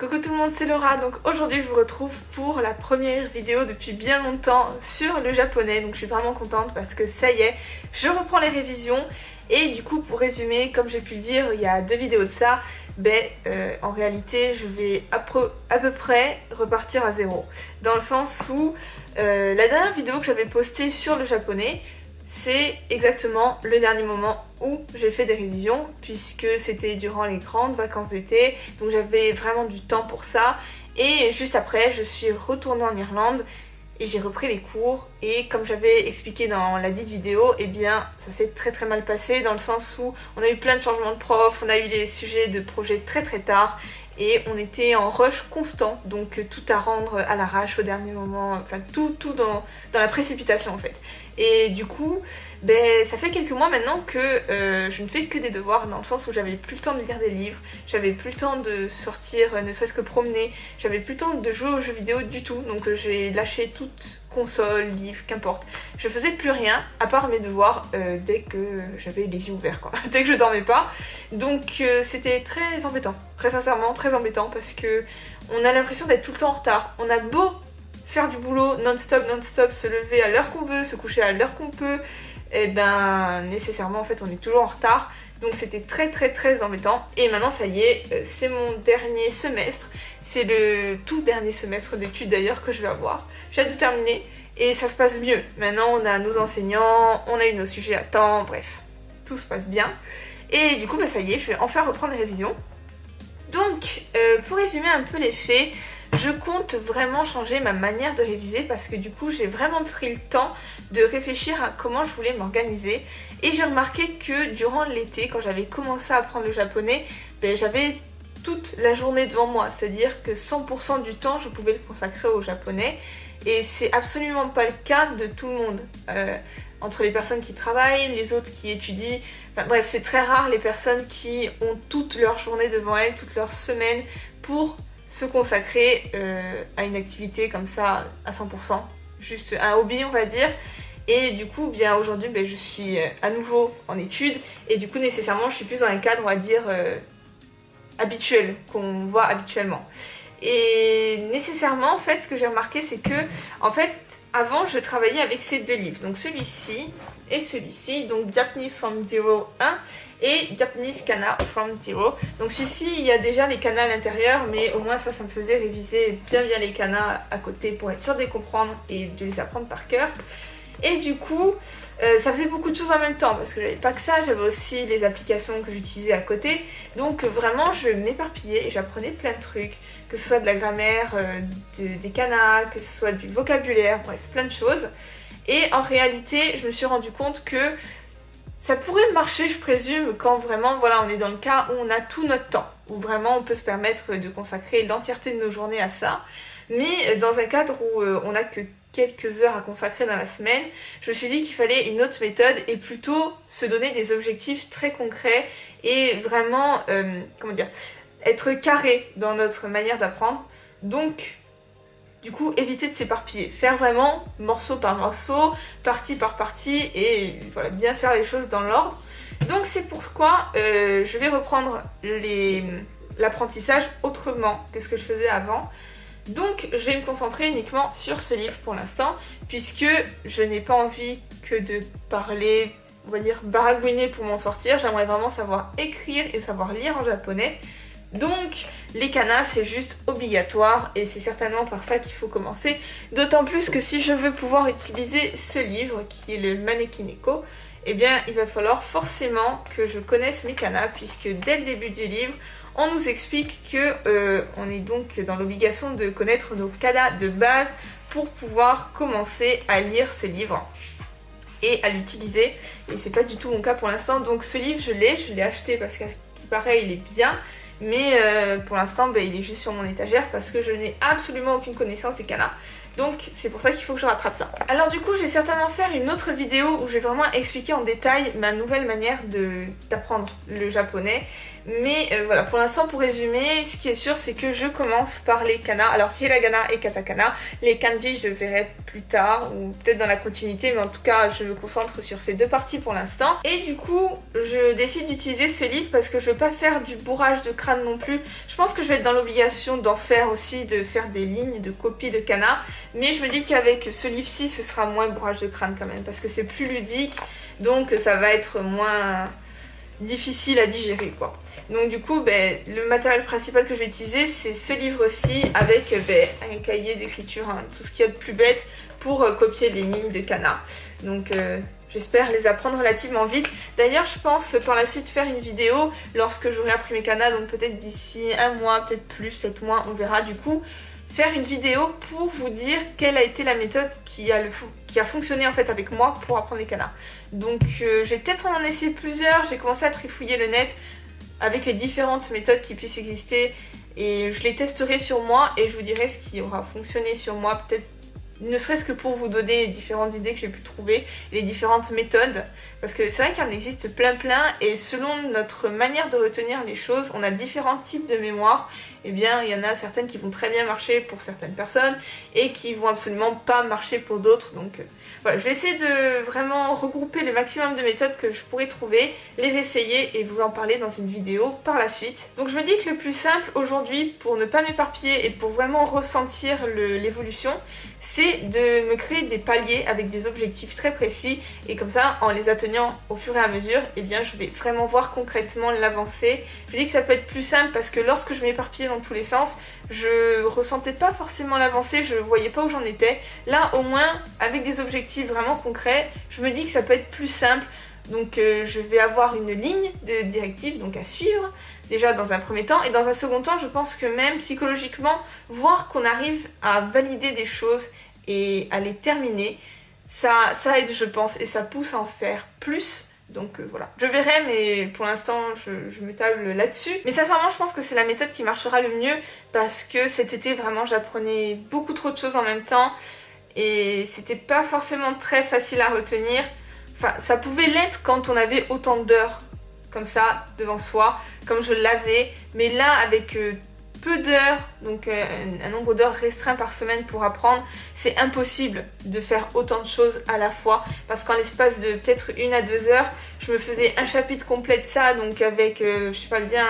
Coucou tout le monde, c'est Laura. Donc aujourd'hui je vous retrouve pour la première vidéo depuis bien longtemps sur le japonais. Donc je suis vraiment contente parce que ça y est, je reprends les révisions. Et du coup pour résumer, comme j'ai pu le dire il y a 2 vidéos de ça, en réalité je vais à peu près repartir à zéro. Dans le sens où la dernière vidéo que j'avais postée sur le japonais, c'est exactement le dernier moment où j'ai fait des révisions, puisque c'était durant les grandes vacances d'été, donc j'avais vraiment du temps pour ça. Et juste après, je suis retournée en Irlande et j'ai repris les cours. Et comme j'avais expliqué dans la dite vidéo, eh bien ça s'est très mal passé, dans le sens où on a eu plein de changements de profs, on a eu les sujets de projet très tard. Et on était en rush constant, donc tout à rendre à l'arrache au dernier moment, enfin tout dans la précipitation en fait. Et du coup, ça fait quelques mois maintenant que je ne fais que des devoirs, dans le sens où j'avais plus le temps de lire des livres, j'avais plus le temps de sortir, ne serait-ce que promener, j'avais plus le temps de jouer aux jeux vidéo du tout, donc j'ai lâché toute console, livre, qu'importe. Je faisais plus rien à part mes devoirs dès que j'avais les yeux ouverts, quoi. Dès que je dormais pas. Donc c'était très embêtant, très sincèrement très embêtant, parce que on a l'impression d'être tout le temps en retard. On a beau faire du boulot non-stop, se lever à l'heure qu'on veut, se coucher à l'heure qu'on peut, et nécessairement en fait on est toujours en retard. Donc c'était très embêtant. Et maintenant ça y est, c'est mon dernier semestre. C'est le tout dernier semestre d'études d'ailleurs que je vais avoir. J'ai hâte de terminer et ça se passe mieux. Maintenant on a nos enseignants, on a eu nos sujets à temps, bref, tout se passe bien. Et du coup ça y est, je vais enfin reprendre les révisions. Donc pour résumer un peu les faits, je compte vraiment changer ma manière de réviser, parce que du coup j'ai vraiment pris le temps de réfléchir à comment je voulais m'organiser. Et j'ai remarqué que durant l'été, quand j'avais commencé à apprendre le japonais, j'avais toute la journée devant moi, c'est-à-dire que 100% du temps je pouvais le consacrer au japonais. Et c'est absolument pas le cas de tout le monde. Entre les personnes qui travaillent, les autres qui étudient, enfin bref, c'est très rare les personnes qui ont toute leur journée devant elles, toute leur semaine pour se consacrer à une activité comme ça à 100%, juste un hobby on va dire. Et du coup aujourd'hui je suis à nouveau en études, et du coup nécessairement je suis plus dans un cadre on va dire habituel, qu'on voit habituellement. Et nécessairement en fait ce que j'ai remarqué, c'est que en fait avant je travaillais avec ces 2 livres, donc celui-ci et celui-ci, donc Japanese from Zero 1 et Japanese Kana from Zero. Donc celui-ci il y a déjà les kanas à l'intérieur, mais au moins ça me faisait réviser bien les kanas à côté pour être sûr de les comprendre et de les apprendre par cœur. Et du coup ça faisait beaucoup de choses en même temps, parce que j'avais pas que ça, j'avais aussi les applications que j'utilisais à côté. Donc vraiment je m'éparpillais et j'apprenais plein de trucs, que ce soit de la grammaire, des kanas, que ce soit du vocabulaire, bref plein de choses. Et en réalité je me suis rendu compte que ça pourrait marcher, je présume, quand vraiment on est dans le cas où on a tout notre temps, où vraiment on peut se permettre de consacrer l'entièreté de nos journées à ça. Mais dans un cadre où on n'a que quelques heures à consacrer dans la semaine, je me suis dit qu'il fallait une autre méthode et plutôt se donner des objectifs très concrets et vraiment, être carré dans notre manière d'apprendre. Donc, du coup, éviter de s'éparpiller, faire vraiment morceau par morceau, partie par partie, et voilà, bien faire les choses dans l'ordre. Donc c'est pourquoi je vais reprendre l'apprentissage autrement que ce que je faisais avant. Donc je vais me concentrer uniquement sur ce livre pour l'instant, puisque je n'ai pas envie que de parler, on va dire baragouiner pour m'en sortir. J'aimerais vraiment savoir écrire et savoir lire en japonais. Donc les kanas c'est juste obligatoire, et c'est certainement par ça qu'il faut commencer. D'autant plus que si je veux pouvoir utiliser ce livre qui est le Manekineko, eh bien il va falloir forcément que je connaisse mes kanas, puisque dès le début du livre on nous explique que on est donc dans l'obligation de connaître nos kanas de base pour pouvoir commencer à lire ce livre et à l'utiliser. Et c'est pas du tout mon cas pour l'instant. Donc ce livre je l'ai acheté parce qu'à ce qui paraît il est bien, mais pour l'instant il est juste sur mon étagère parce que je n'ai absolument aucune connaissance des kanas. Donc c'est pour ça qu'il faut que je rattrape ça. Alors du coup je vais certainement faire une autre vidéo où je vais vraiment expliquer en détail ma nouvelle manière d'apprendre le japonais. Mais voilà, pour l'instant, pour résumer, ce qui est sûr, c'est que je commence par les kana. Alors, hiragana et katakana. Les kanji, je verrai plus tard, ou peut-être dans la continuité, mais en tout cas, je me concentre sur ces deux parties pour l'instant. Et du coup, je décide d'utiliser ce livre parce que je veux pas faire du bourrage de crâne non plus. Je pense que je vais être dans l'obligation d'en faire aussi, de faire des lignes, de copies de kana. Mais je me dis qu'avec ce livre-ci, ce sera moins bourrage de crâne quand même, parce que c'est plus ludique, donc ça va être moins difficile à digérer quoi. Donc du coup le matériel principal que je vais utiliser c'est ce livre-ci avec un cahier d'écriture, hein, tout ce qu'il y a de plus bête pour copier les lignes de kana. Donc j'espère les apprendre relativement vite. D'ailleurs je pense par la suite faire une vidéo lorsque j'aurai appris mes kana, donc peut-être d'ici un mois, peut-être plus, 7 mois, on verra du coup. Faire une vidéo pour vous dire quelle a été la méthode qui a fonctionné en fait avec moi pour apprendre les kana. Donc je vais peut-être en essayer plusieurs, j'ai commencé à trifouiller le net avec les différentes méthodes qui puissent exister et je les testerai sur moi et je vous dirai ce qui aura fonctionné sur moi, peut-être ne serait-ce que pour vous donner les différentes idées que j'ai pu trouver, les différentes méthodes, parce que c'est vrai qu'il en existe plein et selon notre manière de retenir les choses, on a différents types de mémoire. Eh bien, il y en a certaines qui vont très bien marcher pour certaines personnes et qui vont absolument pas marcher pour d'autres. Donc voilà, je vais essayer de vraiment regrouper le maximum de méthodes que je pourrais trouver, les essayer et vous en parler dans une vidéo par la suite. Donc je me dis que le plus simple aujourd'hui, pour ne pas m'éparpiller et pour vraiment ressentir l'évolution, c'est de me créer des paliers avec des objectifs très précis et comme ça, en les atteignant au fur et à mesure, eh bien je vais vraiment voir concrètement l'avancée. Je dis que ça peut être plus simple parce que lorsque je m'éparpillais dans tous les sens, je ressentais pas forcément l'avancée, je voyais pas où j'en étais. Là au moins, avec des objectifs vraiment concrets, je me dis que ça peut être plus simple. Donc je vais avoir une ligne de directive donc à suivre, déjà dans un premier temps, et dans un second temps je pense que même psychologiquement, voir qu'on arrive à valider des choses et à les terminer, ça aide je pense, et ça pousse à en faire plus. Donc voilà, je verrai, mais pour l'instant je me table là-dessus. Mais sincèrement je pense que c'est la méthode qui marchera le mieux parce que cet été vraiment j'apprenais beaucoup trop de choses en même temps et c'était pas forcément très facile à retenir. Enfin, ça pouvait l'être quand on avait autant d'heures comme ça devant soi, comme je l'avais, mais là avec peu d'heures, donc un nombre d'heures restreint par semaine pour apprendre, c'est impossible de faire autant de choses à la fois parce qu'en l'espace de peut-être 1 à 2 heures, je me faisais un chapitre complet de ça, donc avec, je sais pas bien,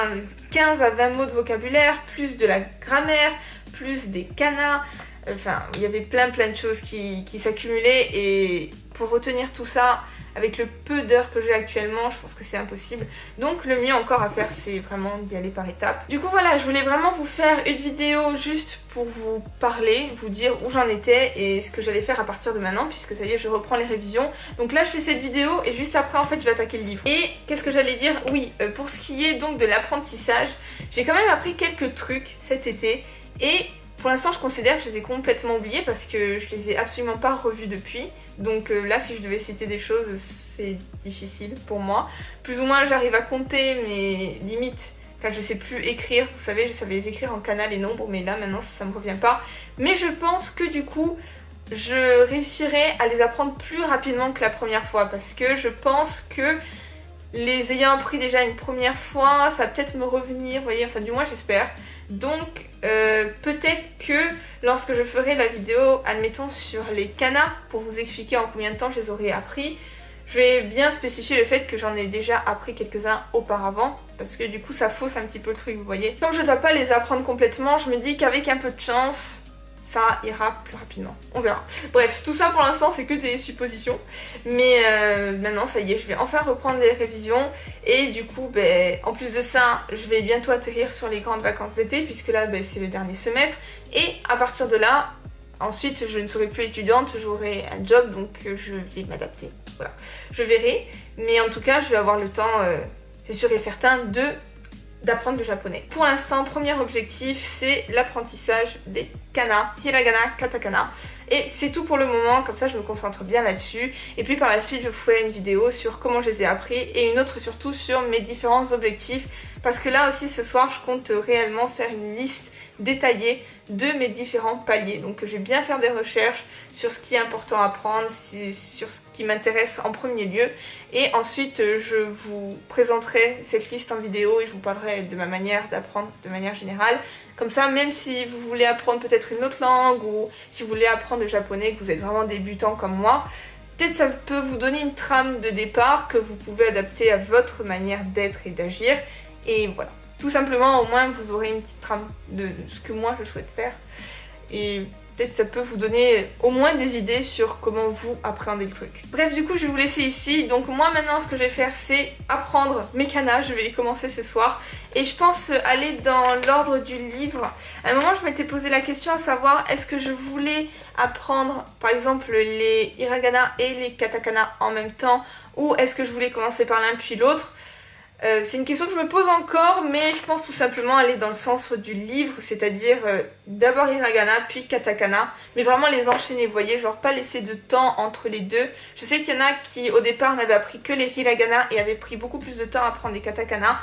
15 à 20 mots de vocabulaire, plus de la grammaire, plus des kana, enfin il y avait plein de choses qui s'accumulaient et pour retenir tout ça, avec le peu d'heures que j'ai actuellement, je pense que c'est impossible. Donc le mieux encore à faire, c'est vraiment d'y aller par étapes. Du coup voilà, je voulais vraiment vous faire une vidéo juste pour vous parler, vous dire où j'en étais et ce que j'allais faire à partir de maintenant, puisque ça y est, je reprends les révisions. Donc là, je fais cette vidéo et juste après, en fait, je vais attaquer le livre. Et qu'est-ce que j'allais dire? Oui, pour ce qui est donc de l'apprentissage, j'ai quand même appris quelques trucs cet été et pour l'instant, je considère que je les ai complètement oubliés parce que je les ai absolument pas revus depuis. Donc là, si je devais citer des choses, c'est difficile pour moi. Plus ou moins, j'arrive à compter, mais limite, quand je sais plus écrire, vous savez, je savais les écrire en kana les nombres, mais là, maintenant, ça me revient pas. Mais je pense que du coup, je réussirai à les apprendre plus rapidement que la première fois parce que je pense que les ayant appris déjà une première fois, ça va peut-être me revenir, vous voyez, enfin du moins j'espère. Donc peut-être que lorsque je ferai la vidéo, admettons sur les kana, pour vous expliquer en combien de temps je les aurai appris, je vais bien spécifier le fait que j'en ai déjà appris quelques-uns auparavant, parce que du coup ça fausse un petit peu le truc, vous voyez. Comme je ne dois pas les apprendre complètement, je me dis qu'avec un peu de chance, ça ira plus rapidement. On verra. Bref, tout ça pour l'instant c'est que des suppositions. Mais maintenant ça y est, je vais enfin reprendre les révisions. Et du coup, en plus de ça, je vais bientôt atterrir sur les grandes vacances d'été, puisque là c'est le dernier semestre. Et à partir de là, ensuite je ne serai plus étudiante, j'aurai un job, donc je vais m'adapter. Voilà, je verrai. Mais en tout cas, je vais avoir le temps, c'est sûr et certain, d'apprendre le japonais. Pour l'instant, premier objectif, c'est l'apprentissage des kana, hiragana, katakana. Et c'est tout pour le moment, comme ça je me concentre bien là-dessus. Et puis par la suite, je vous ferai une vidéo sur comment je les ai appris et une autre surtout sur mes différents objectifs. Parce que là aussi, ce soir, je compte réellement faire une liste détaillée de mes différents paliers. Donc je vais bien faire des recherches sur ce qui est important à apprendre, sur ce qui m'intéresse en premier lieu. Et ensuite je vous présenterai cette liste en vidéo et je vous parlerai de ma manière d'apprendre de manière générale. Comme ça, même si vous voulez apprendre peut-être une autre langue ou si vous voulez apprendre le japonais, que vous êtes vraiment débutant comme moi, peut-être ça peut vous donner une trame de départ que vous pouvez adapter à votre manière d'être et d'agir. Et voilà. Tout simplement, au moins, vous aurez une petite trame de ce que moi je souhaite faire. Et peut-être ça peut vous donner au moins des idées sur comment vous appréhendez le truc. Bref, du coup, je vais vous laisser ici. Donc moi, maintenant, ce que je vais faire, c'est apprendre mes kanas. Je vais les commencer ce soir. Et je pense aller dans l'ordre du livre. À un moment, je m'étais posé la question à savoir, est-ce que je voulais apprendre, par exemple, les hiragana et les katakana en même temps, ou est-ce que je voulais commencer par l'un puis l'autre? C'est une question que je me pose encore, mais je pense tout simplement aller dans le sens du livre, c'est-à-dire d'abord hiragana puis katakana, mais vraiment les enchaîner, vous voyez, genre pas laisser de temps entre les deux. Je sais qu'il y en a qui au départ n'avaient appris que les hiragana et avaient pris beaucoup plus de temps à apprendre les katakana,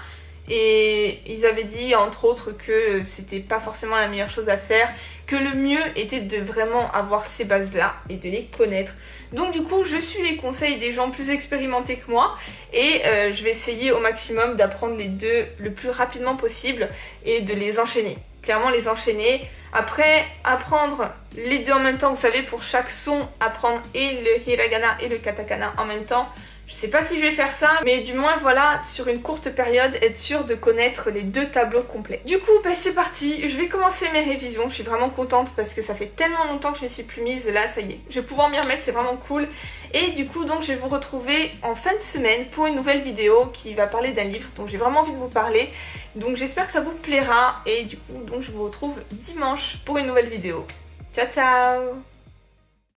et ils avaient dit entre autres que c'était pas forcément la meilleure chose à faire, que le mieux était de vraiment avoir ces bases-là et de les connaître. Donc du coup, je suis les conseils des gens plus expérimentés que moi et je vais essayer au maximum d'apprendre les deux le plus rapidement possible et de les enchaîner. Clairement les enchaîner. Après, apprendre les deux en même temps, vous savez, pour chaque son, apprendre et le hiragana et le katakana en même temps. Je sais pas si je vais faire ça, mais du moins voilà, sur une courte période, être sûr de connaître les deux tableaux complets. Du coup, bah, c'est parti, je vais commencer mes révisions. Je suis vraiment contente parce que ça fait tellement longtemps que je me suis plus mise. Là, ça y est, je vais pouvoir m'y remettre, c'est vraiment cool. Et du coup, donc, je vais vous retrouver en fin de semaine pour une nouvelle vidéo qui va parler d'un livre dont j'ai vraiment envie de vous parler. Donc j'espère que ça vous plaira et du coup, donc, je vous retrouve dimanche pour une nouvelle vidéo. Ciao, ciao!